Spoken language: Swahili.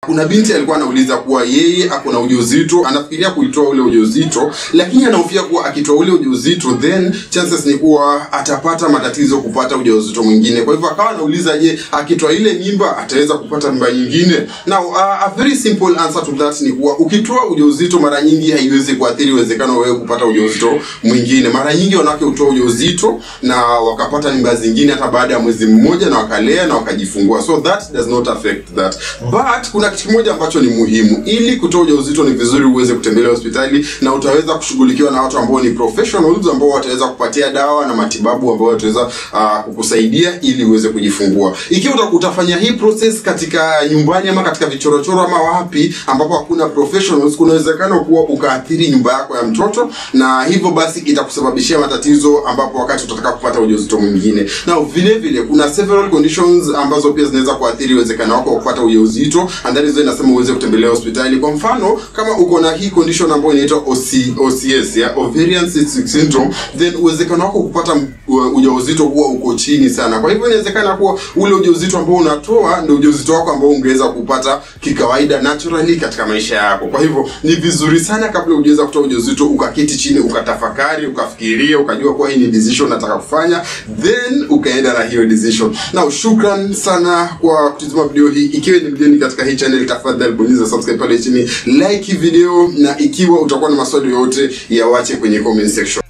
Kuna binti alikuwa anauliza kuwa yeye ako na ujauzito, anafikiria kuitoa ule ujauzito, lakini anahofia kuwa akitoa ule ujauzito then chances ni kuwa atapata matatizo kupata ujauzito mwingine. Kwa hivyo akawa anauliza, je, akitoa ile mimba ataweza kupata mimba nyingine? Now a very simple answer to that ni kuwa ukitoa ujauzito mara nyingi haiwezi kuathiri uwezekano wewe kupata ujauzito mwingine. Mara nyingi wanawake hutoa ujauzito na wakapata mimba zingine hata baada ya mwezi mmoja na wakalea na wakajifungua. So that does not affect that. But kuna kitu kimoja ambacho ni muhimu. Ili kutoa ujauzito ni vizuri uweze kutembelea hospitali na utaweza kushughulikiwa na watu ambao ni professionals ambao wataweza kupatia dawa na matibabu ambao wataweza kukusaidia ili uweze kujifungua. Ikiwa utafanya hii process katika nyumbani ama katika vichorochoro ama wapi ambapo hakuna professionals, kuna uwezekano kuwa ukaathiri nyumba yako ya mtoto, na hivyo basi itakusababishia matatizo ambapo wakati utataka kupata ujauzito mwingine. Na vile vile kuna several conditions ambazo pia zinaweza kuathiri uwezekano wako wa kupata ujauzito, and that is inasema uweze kutembelea hospitali. Kwa mfano, kama uko na hii condition ambayo inaitwa OCS, ovarian cyst syndrome, then uwezekano wako kupata ujauzito huwa uko chini sana. Kwa hivyo inawezekana kuwa ule ujauzito ambao unatoa ndio ujauzito wako ambao ungeweza kupata kikawaida naturally katika maisha yako. Kwa hivyo ni vizuri sana kabla hujaweza kutoa ujauzito ukaketi chini, ukatafakari, ukafikiria, ukajua kwa hii ni decision nataka kufanya, then ukaenda na hiyo decision. Now shukran sana kwa kutazama video hii. Ikiwa ni mgeni katika hii channel, tafadhali bonyeza subscribe pale chini, like video, na ikiwa utakuwa na maswali yote yawache kwenye comment section.